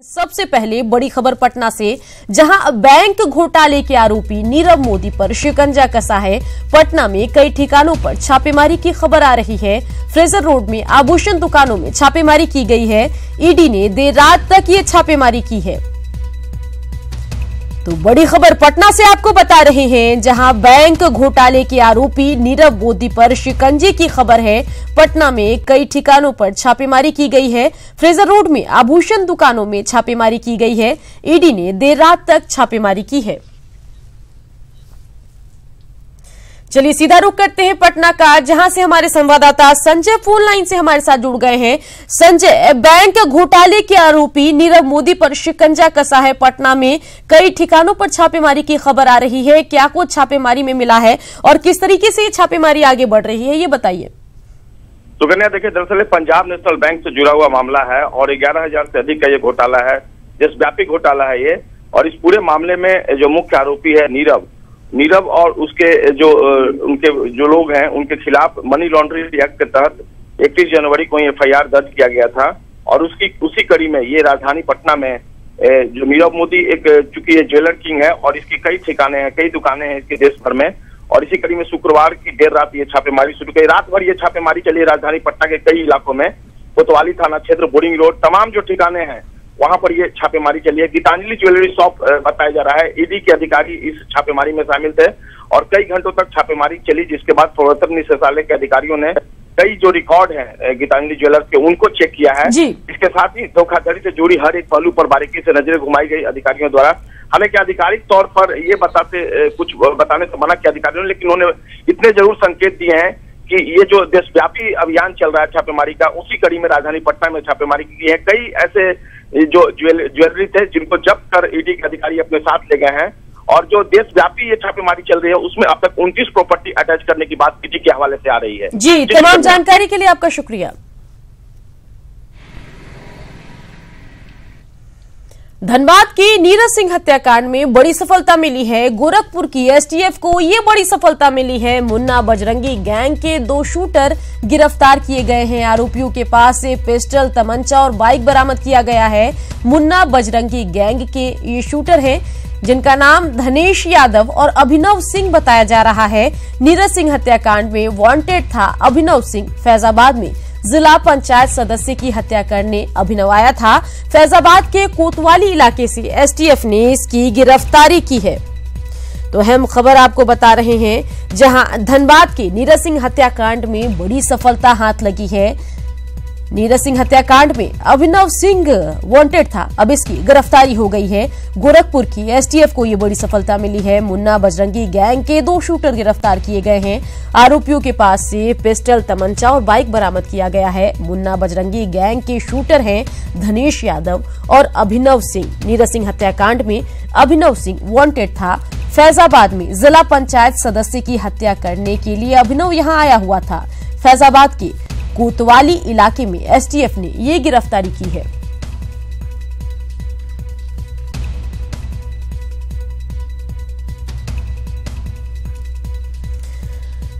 सबसे पहले बड़ी खबर पटना से, जहां बैंक घोटाले के आरोपी नीरव मोदी पर शिकंजा कसा है। पटना में कई ठिकानों पर छापेमारी की खबर आ रही है। फ्रेजर रोड में आभूषण दुकानों में छापेमारी की गई है। ईडी ने देर रात तक ये छापेमारी की है। तो बड़ी खबर पटना से आपको बता रहे हैं, जहां बैंक घोटाले के आरोपी नीरव मोदी पर शिकंजे की खबर है। पटना में कई ठिकानों पर छापेमारी की गई है। फ्रेजर रोड में आभूषण दुकानों में छापेमारी की गई है। ईडी ने देर रात तक छापेमारी की है। चलिए सीधा रुख करते हैं पटना का, जहां से हमारे संवाददाता संजय फोन लाइन से हमारे साथ जुड़ गए हैं। संजय, बैंक घोटाले के आरोपी नीरव मोदी पर शिकंजा कसा है। पटना में कई ठिकानों पर छापेमारी की खबर आ रही है। क्या कुछ छापेमारी में मिला है और किस तरीके से ये छापेमारी आगे बढ़ रही है, ये बताइए। तो कन्या देखिए, दरअसल पंजाब नेशनल बैंक से जुड़ा हुआ मामला है और 11,000 से अधिक का ये घोटाला है। देशव्यापी घोटाला है ये। और इस पूरे मामले में जो मुख्य आरोपी है नीरव और उसके उनके जो लोग हैं, उनके खिलाफ मनी लॉन्ड्रिंग एक्ट के तहत 31 जनवरी को FIR दर्ज किया गया था। और उसी कड़ी में ये राजधानी पटना में जो नीरव मोदी चूंकि ये ज्वेलर किंग है और इसकी कई ठिकाने हैं, कई दुकानें हैं इसके देश भर में। और इसी कड़ी में शुक्रवार की देर रात ये छापेमारी शुरू की। रात भर ये छापेमारी चली राजधानी पटना के कई इलाकों में। कोतवाली थाना क्षेत्र, बोरिंग रोड, तमाम जो ठिकाने हैं वहां पर ये छापेमारी चली है। गीतांजलि ज्वेलरी शॉप बताया जा रहा है। ईडी के अधिकारी इस छापेमारी में शामिल थे और कई घंटों तक छापेमारी चली, जिसके बाद प्रवर्तन निदेशालय के अधिकारियों ने कई जो रिकॉर्ड हैं गीतांजलि ज्वेलर्स के, उनको चेक किया है। इसके साथ ही धोखाधड़ी से जुड़ी हर एक पहलू पर बारीकी से नजरें घुमाई गई अधिकारियों द्वारा। हालांकि आधिकारिक तौर पर ये कुछ बताने से मना किया अधिकारियों ने, लेकिन उन्होंने इतने जरूर संकेत दिए हैं कि ये जो देशव्यापी अभियान चल रहा है छापेमारी का, उसी कड़ी में राजधानी पटना में छापेमारी की है। कई ऐसे जो ज्वेलरी थे जिनको जब्त कर ईडी के अधिकारी अपने साथ ले गए हैं। और जो देशव्यापी ये छापेमारी चल रही है उसमें अब तक 29 प्रॉपर्टी अटैच करने की बात ईडी के हवाले से आ रही है। जी, तमाम जानकारी के लिए आपका शुक्रिया। धनबाद की नीरज सिंह हत्याकांड में बड़ी सफलता मिली है। गोरखपुर की एसटीएफ को ये बड़ी सफलता मिली है। मुन्ना बजरंगी गैंग के 2 शूटर गिरफ्तार किए गए हैं। आरोपियों के पास से पिस्टल, तमंचा और बाइक बरामद किया गया है। मुन्ना बजरंगी गैंग के ये शूटर हैं, जिनका नाम धनेश यादव और अभिनव सिंह बताया जा रहा है। नीरज सिंह हत्याकांड में वांटेड था अभिनव सिंह। फैजाबाद में जिला पंचायत सदस्य की हत्या करने अभिनव आया था। फैजाबाद के कोतवाली इलाके से एसटीएफ ने इसकी गिरफ्तारी की है। तो अहम खबर आपको बता रहे हैं, जहां धनबाद के नीरज सिंह हत्याकांड में बड़ी सफलता हाथ लगी है। नीरज सिंह हत्याकांड में अभिनव सिंह वांटेड था, अब इसकी गिरफ्तारी हो गई है। गोरखपुर की एसटीएफ को ये बड़ी सफलता मिली है। मुन्ना बजरंगी गैंग के 2 शूटर गिरफ्तार किए गए हैं। आरोपियों के पास से पिस्टल, तमंचा और बाइक बरामद किया गया है। मुन्ना बजरंगी गैंग के शूटर हैं धनेश यादव और अभिनव सिंह। नीरज सिंह हत्याकांड में अभिनव सिंह वांटेड था। फैजाबाद में जिला पंचायत सदस्य की हत्या करने के लिए अभिनव यहां आया हुआ था। फैजाबाद के कोतवाली इलाके में एसटीएफ ने ये गिरफ्तारी की है।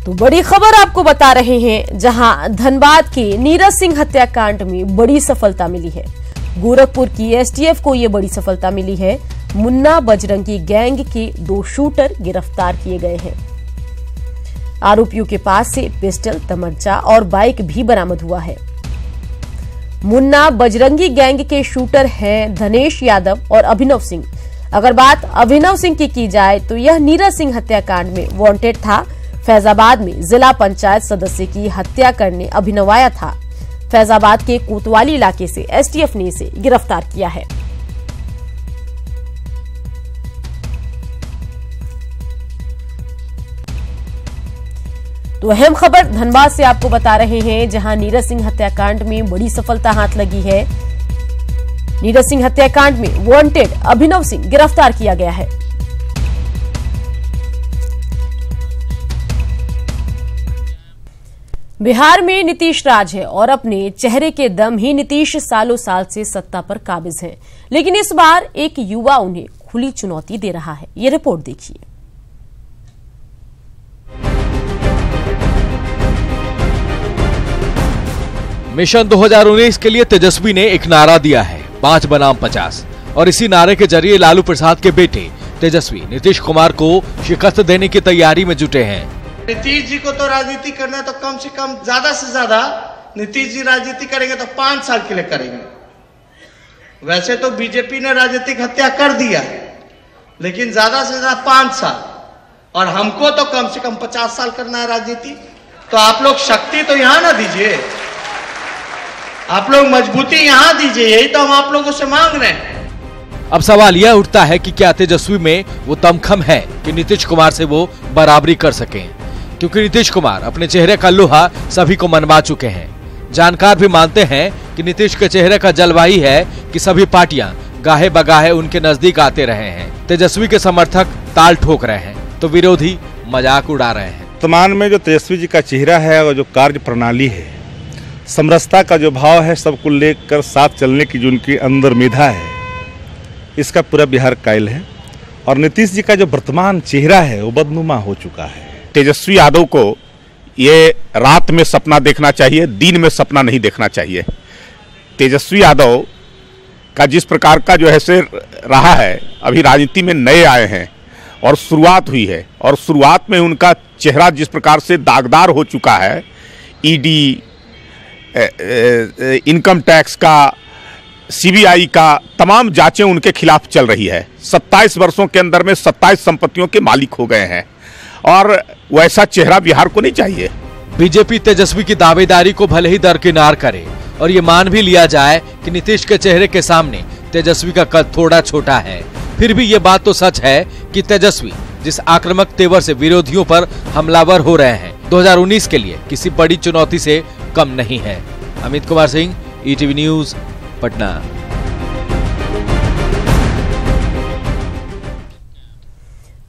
तो बड़ी खबर आपको बता रहे हैं, जहां धनबाद के नीरज सिंह हत्याकांड में बड़ी सफलता मिली है। गोरखपुर की एसटीएफ को ये बड़ी सफलता मिली है। मुन्ना बजरंगी गैंग के 2 शूटर गिरफ्तार किए गए हैं। आरोपियों के पास से पिस्टल, तमंचा और बाइक भी बरामद हुआ है। मुन्ना बजरंगी गैंग के शूटर हैं धनेश यादव और अभिनव सिंह। अगर बात अभिनव सिंह की जाए तो यह नीरज सिंह हत्याकांड में वांटेड था। फैजाबाद में जिला पंचायत सदस्य की हत्या करने अभिनव आया था। फैजाबाद के कोतवाली इलाके से एसटीएफ ने इसे गिरफ्तार किया है। तो अहम खबर धनबाद से आपको बता रहे हैं, जहां नीरज सिंह हत्याकांड में बड़ी सफलता हाथ लगी है। नीरज सिंह हत्याकांड में वांटेड अभिनव सिंह गिरफ्तार किया गया है। बिहार में नीतीश राज है और अपने चेहरे के दम ही नीतीश सालों साल से सत्ता पर काबिज हैं। लेकिन इस बार एक युवा उन्हें खुली चुनौती दे रहा है। ये रिपोर्ट देखिए। मिशन 2019 के लिए तेजस्वी ने एक नारा दिया है, 5 बनाम 50 और इसी नारे के जरिए लालू प्रसाद के बेटे तेजस्वी नीतीश कुमार को शिकस्त देने की तैयारी में जुटे हैं। नीतीश जी को तो राजनीति करना है तो कम से कम ज्यादा से ज्यादा नीतीश जी राजनीति करेंगे तो 5 साल के लिए करेंगे। वैसे तो बीजेपी ने राजनीतिक हत्या कर दिया, लेकिन ज्यादा से ज्यादा 5 साल, और हमको तो कम से कम 50 साल करना है राजनीति। तो आप लोग शक्ति तो यहां ना दीजिए, आप लोग मजबूती यहां दीजिए, यही तो हम आप लोगों से मांग रहे हैं। अब सवाल यह उठता है कि क्या तेजस्वी में वो दमखम है कि नीतीश कुमार से वो बराबरी कर सकें, क्योंकि नीतीश कुमार अपने चेहरे का लोहा सभी को मनवा चुके हैं। जानकार भी मानते हैं कि नीतीश के चेहरे का जलवा ही है कि सभी पार्टियां गाहे बगाहे उनके नजदीक आते रहे हैं। तेजस्वी के समर्थक ताल ठोक रहे हैं तो विरोधी मजाक उड़ा रहे हैं। वर्तमान में जो तेजस्वी जी का चेहरा है और जो कार्य प्रणाली है, समरसता का जो भाव है, सबको लेकर साथ चलने की जो उनके अंदर मेधा है, इसका पूरा बिहार कायल है। और नीतीश जी का जो वर्तमान चेहरा है वो बदनुमा हो चुका है। तेजस्वी यादव को ये रात में सपना देखना चाहिए, दिन में सपना नहीं देखना चाहिए। तेजस्वी यादव का जिस प्रकार का जो है से रहा है, अभी राजनीति में नए आए हैं और शुरुआत हुई है, और शुरुआत में उनका चेहरा जिस प्रकार से दागदार हो चुका है, ईडी, इनकम टैक्स का, सीबीआई का तमाम जांचें उनके खिलाफ चल रही है। 27 वर्षों के अंदर में 27 संपत्तियों के मालिक हो गए हैं, और वैसा चेहरा बिहार को नहीं चाहिए। बीजेपी तेजस्वी की दावेदारी को भले ही दरकिनार करे और ये मान भी लिया जाए कि नीतीश के चेहरे के सामने तेजस्वी का कद थोड़ा छोटा है, फिर भी ये बात तो सच है कि तेजस्वी जिस आक्रामक तेवर से विरोधियों पर हमलावर हो रहे हैं, 2019 के लिए किसी बड़ी चुनौती से कम नहीं है। Amit Kumar Singh, ETV news, Patna.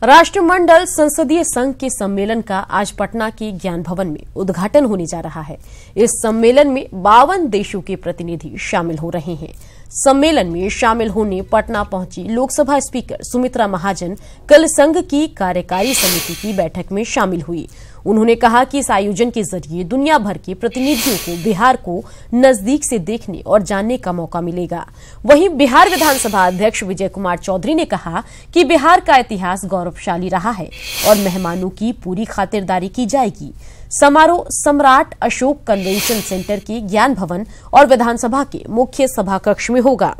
राष्ट्रमंडल संसदीय संघ के सम्मेलन का आज पटना के ज्ञान भवन में उद्घाटन होने जा रहा है। इस सम्मेलन में 52 देशों के प्रतिनिधि शामिल हो रहे हैं। सम्मेलन में शामिल होने पटना पहुंची लोकसभा स्पीकर सुमित्रा महाजन कल संघ की कार्यकारी समिति की बैठक में शामिल हुई। उन्होंने कहा कि इस आयोजन के जरिए दुनिया भर के प्रतिनिधियों को बिहार को नजदीक से देखने और जानने का मौका मिलेगा। वहीं बिहार विधानसभा अध्यक्ष विजय कुमार चौधरी ने कहा कि बिहार का इतिहास गौरवशाली रहा है और मेहमानों की पूरी खातिरदारी की जाएगी। समारोह सम्राट अशोक कन्वेंशन सेंटर के ज्ञान भवन और विधानसभा के मुख्य सभा कक्ष में होगा।